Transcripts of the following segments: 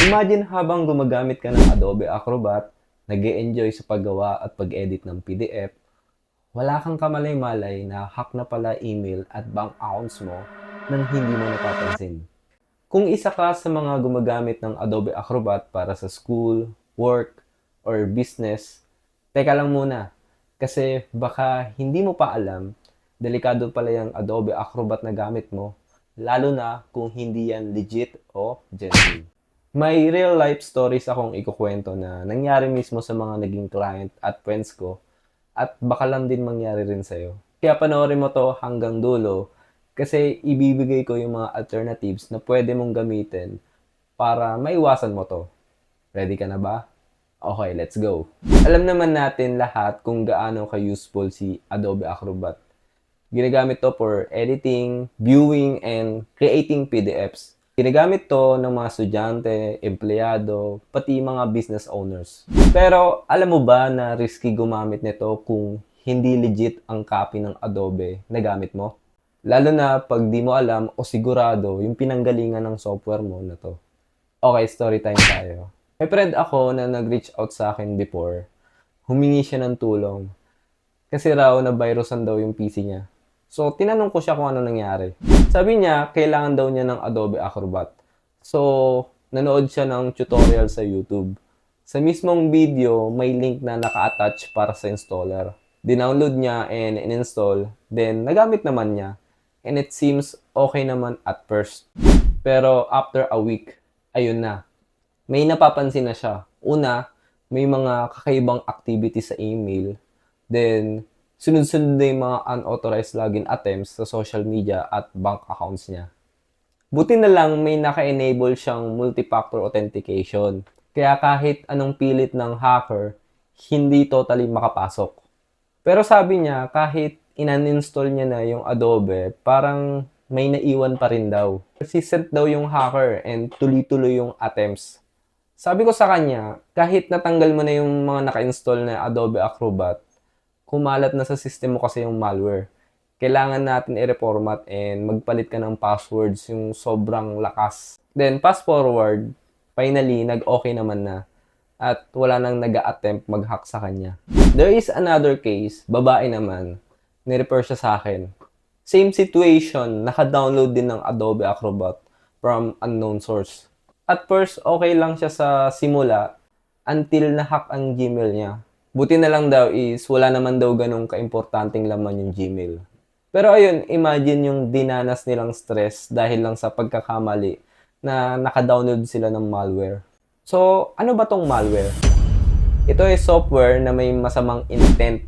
Imagine habang gumagamit ka ng Adobe Acrobat, nag-e-enjoy sa paggawa at pag-edit ng PDF, wala kang kamalay-malay na hack na pala email at bank accounts mo nang hindi mo napapansin. Kung isa ka sa mga gumagamit ng Adobe Acrobat para sa school, work, or business, teka lang muna. Kasi baka hindi mo pa alam, delikado pala yung Adobe Acrobat na gamit mo, lalo na kung hindi yan legit o genuine. May real life stories akong ikukwento na nangyari mismo sa mga naging client at friends ko at baka lang din mangyari rin sa'yo. Kaya panoorin mo to hanggang dulo kasi ibibigay ko yung mga alternatives na pwede mong gamitin para maiwasan mo to. Ready ka na ba? Okay, let's go. Alam naman natin lahat kung gaano ka-useful si Adobe Acrobat. Ginagamit to for editing, viewing, and creating PDFs. Ginagamit to ng mga estudyante, empleyado, pati mga business owners. Pero alam mo ba na risky gumamit nito kung hindi legit ang copy ng Adobe na gamit mo? Lalo na pag di mo alam o sigurado yung pinanggalingan ng software mo na to. Okay, story time tayo. May friend ako na nag-reach out sa akin before. Humingi siya ng tulong. Kasi raw na virusan daw yung PC niya. So, tinanong ko siya kung ano nangyari. Sabi niya, kailangan daw niya ng Adobe Acrobat. So, nanood siya ng tutorial sa YouTube. Sa mismong video, may link na naka-attach para sa installer. Dinownload niya and in-install. Then, nagamit naman niya. And it seems okay naman at first. Pero after a week, ayun na. May napapansin na siya. Una, may mga kakaibang activity sa email. Then, sunod-sunod na yung mga unauthorized login attempts sa social media at bank accounts niya. Buti na lang may naka-enable siyang multi-factor authentication. Kaya kahit anong pilit ng hacker, hindi totally makapasok. Pero sabi niya, kahit in-uninstall niya na yung Adobe, parang may naiwan pa rin daw. Persistent daw yung hacker and tuloy-tuloy yung attempts. Sabi ko sa kanya, kahit natanggal mo na yung mga naka-install na Adobe Acrobat, kumalat na sa system mo kasi yung malware. Kailangan natin i-reformat and magpalit ka ng passwords yung sobrang lakas. Then, fast forward, finally, nag-okay naman na at wala nang nag-a-attempt mag-hack sa kanya. There is another case, babae naman, ni-refer siya sa akin. Same situation, naka-download din ng Adobe Acrobat from unknown source. At first, okay lang siya sa simula until na-hack ang Gmail niya. Buti na lang daw is wala naman daw ganong kaimportanteng laman yung Gmail. Pero ayun, imagine yung dinanas nilang stress dahil lang sa pagkakamali na naka-download sila ng malware. So, ano ba tong malware? Ito ay software na may masamang intent,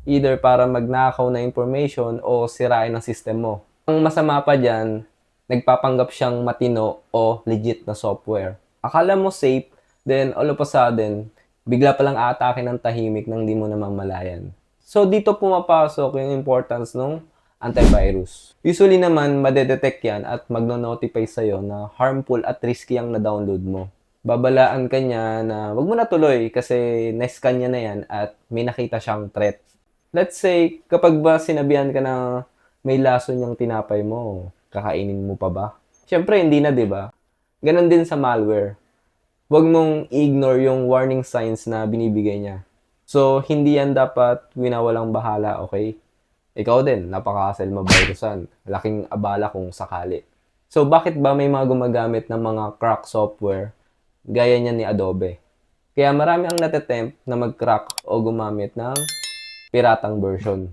either para magnakaw na information o sirain ang system mo. Ang masama pa dyan, nagpapanggap siyang matino o legit na software. Akala mo safe, then all of a sudden, bigla palang aatake ng tahimik nang di mo namamalayan. So dito pumapasok yung importance ng antivirus. Usually naman, madedetect yan at magno-notify sa'yo na harmful at risky ang na-download mo. Babalaan ka niya na wag mo na tuloy kasi na-scan niya na yan at may nakita siyang threat. Let's say, kapag ba sinabihan ka na may lason yung tinapay mo, kakainin mo pa ba? Siyempre, hindi na, di ba? Ganon din sa malware. Huwag mong i-ignore yung warning signs na binibigay niya. So, hindi yan dapat winawalang bahala, okay? Ikaw din, napaka-hassle mabirusan. Laking abala kung sakali. So, bakit ba may mga gumagamit ng mga crack software gaya niya ni Adobe? Kaya marami ang natetempt na mag-crack o gumamit ng piratang version.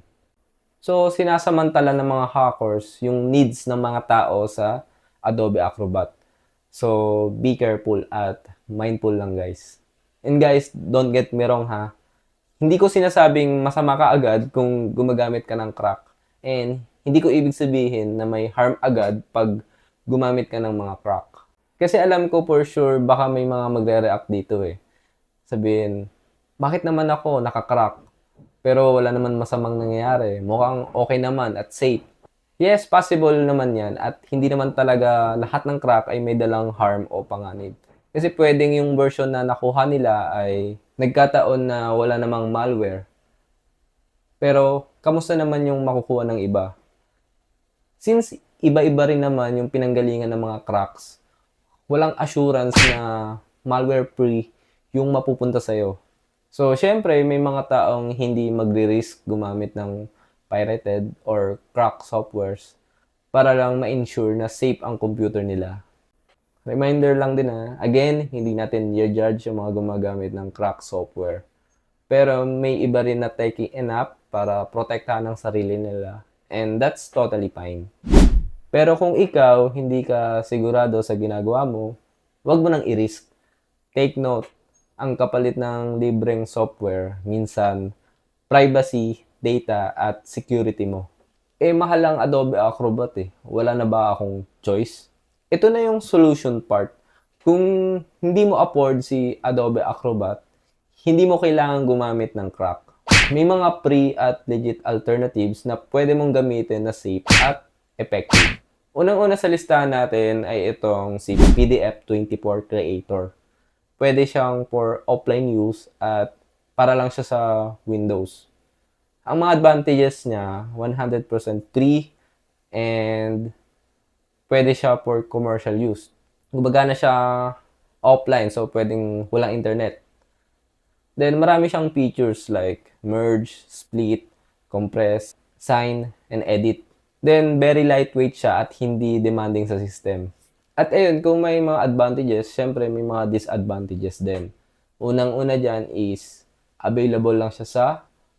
So, sinasamantala ng mga hackers yung needs ng mga tao sa Adobe Acrobat. So, be careful at mindful lang guys. And guys, don't get me wrong ha. Hindi ko sinasabing masama ka agad kung gumagamit ka ng crack. And hindi ko ibig sabihin na may harm agad pag gumamit ka ng mga crack. Kasi alam ko for sure baka may mga magre-react dito eh. Sabihin, bakit naman ako naka-crack? Pero wala naman masamang nangyayari. Mukhang okay naman at safe. Yes, possible naman yan at hindi naman talaga lahat ng crack ay may dalang harm o panganib. Kasi pwedeng yung version na nakuha nila ay nagkataon na wala namang malware. Pero, kamusta naman yung makukuha ng iba? Since iba-iba rin naman yung pinanggalingan ng mga cracks, walang assurance na malware-free yung mapupunta sa'yo. So, syempre, may mga taong hindi magre-risk gumamit ng pirated or cracked softwares para lang ma-ensure na safe ang computer nila. Reminder lang din again, hindi natin i-judge yung mga gumagamit ng cracked software. Pero may iba rin na techy enough para protektahan ang sarili nila. And that's totally fine. Pero kung ikaw, hindi ka sigurado sa ginagawa mo, wag mo nang i-risk. Take note, ang kapalit ng libreng software, minsan, privacy, data, at security mo. Mahal ang Adobe Acrobat Wala na ba akong choice? Ito na yung solution part. Kung hindi mo afford si Adobe Acrobat, hindi mo kailangan gumamit ng crack. May mga free at legit alternatives na pwede mong gamitin na safe at effective. Unang-una sa listahan natin ay itong si PDF24 Creator. Pwede siyang for offline use at para lang siya sa Windows. Ang mga advantages niya, 100% free and pwede siya for commercial use. Gumagana siya offline, so pwedeng walang internet. Then marami siyang features like merge, split, compress, sign, and edit. Then very lightweight siya at hindi demanding sa system. At ayun, kung may mga advantages, syempre may mga disadvantages din. Unang-una dyan is available lang siya sa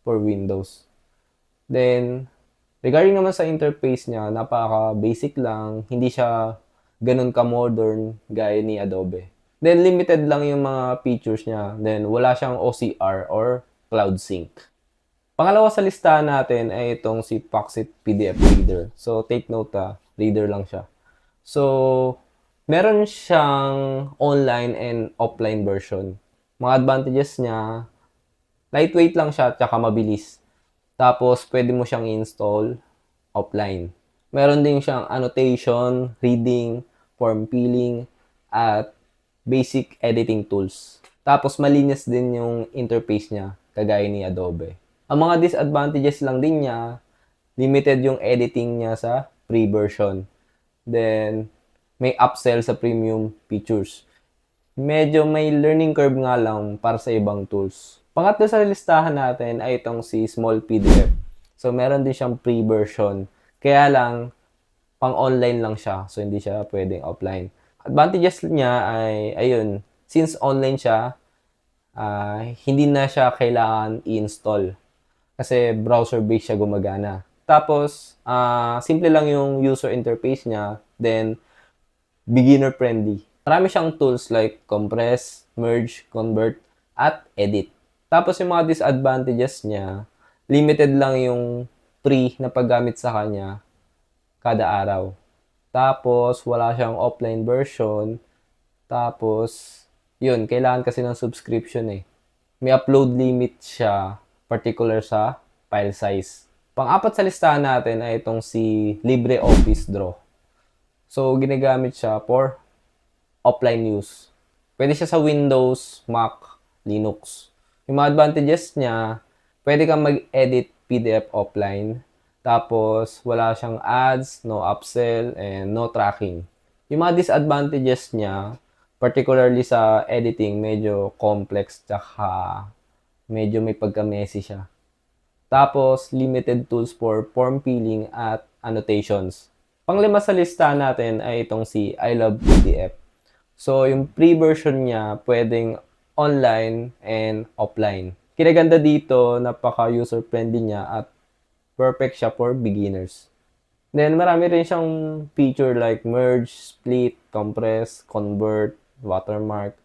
for Windows. Then, regarding naman sa interface niya, napaka-basic lang. Hindi siya ganun ka-modern gaya ni Adobe. Then, limited lang yung mga features niya. Then, wala siyang OCR or Cloud Sync. Pangalawa sa listahan natin ay itong si Foxit PDF Reader. So, take note reader lang siya. So, meron siyang online and offline version. Mga advantages niya, lightweight lang siya at saka mabilis. Tapos, pwede mo siyang install offline. Meron din siyang annotation, reading, form filling, at basic editing tools. Tapos, malinis din yung interface niya, kagaya ni Adobe. Ang mga disadvantages lang din niya, limited yung editing niya sa free version. Then, may upsell sa premium features. Medyo may learning curve nga lang para sa ibang tools. Pangatlo sa listahan natin ay itong si Small PDF. So, meron din siyang free version. Kaya lang, pang-online lang siya. So, hindi siya pwedeng offline. Advantages niya ay, ayun, since online siya, hindi na siya kailangan i-install. Kasi browser-based siya gumagana. Tapos, simple lang yung user interface niya. Then, beginner-friendly. Marami siyang tools like compress, merge, convert, at edit. Tapos yung mga disadvantages niya, limited lang yung free na paggamit sa kanya kada araw. Tapos wala siyang offline version. Tapos, yun, kailangan kasi ng subscription May upload limit siya, particular sa file size. Pang-apat sa listahan natin ay itong si LibreOffice Draw. So, ginagamit siya for offline use. Pwede siya sa Windows, Mac, Linux. Yung mga advantages niya, pwede kang mag-edit PDF offline. Tapos, wala siyang ads, no upsell, and no tracking. Yung mga disadvantages niya, particularly sa editing, medyo complex, tsaka medyo may pagka-messy siya. Tapos, limited tools for form filling at annotations. Panglima sa lista natin ay itong si I Love PDF. So, yung free version niya, pwedeng online and offline. Kinaganda dito, napaka user-friendly niya at perfect siya for beginners. Then, marami rin siyang feature like merge, split, compress, convert, watermark,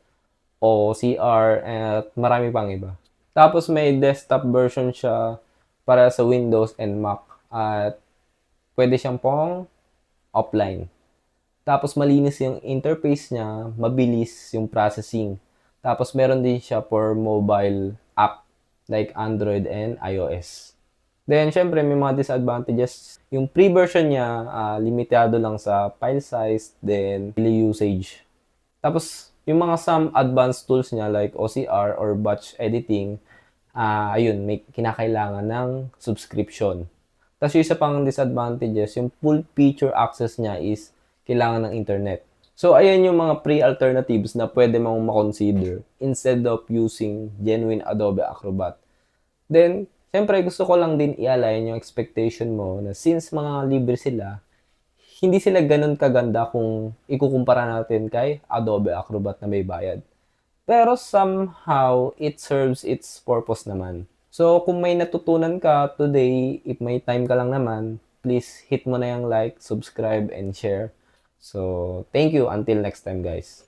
OCR, at marami pang iba. Tapos, may desktop version siya para sa Windows and Mac at pwede siyang pong offline. Tapos, malinis yung interface niya, mabilis yung processing. Tapos, meron din siya for mobile app like Android and iOS. Then, syempre, may mga disadvantages. Yung free version niya, limitado lang sa file size, then daily usage. Tapos, yung mga some advanced tools niya like OCR or batch editing, ayun, may kinakailangan ng subscription. Tapos, yung isa pang disadvantages, yung full feature access niya is kailangan ng internet. So, ayan yung mga free alternatives na pwede mong makonsider instead of using genuine Adobe Acrobat. Then, siyempre gusto ko lang din i-align yung expectation mo na since mga libre sila, hindi sila ganun kaganda kung ikukumpara natin kay Adobe Acrobat na may bayad. Pero somehow, it serves its purpose naman. So, kung may natutunan ka today, if may time ka lang naman, please hit mo na yung like, subscribe, and share. So, thank you. Until next time, guys.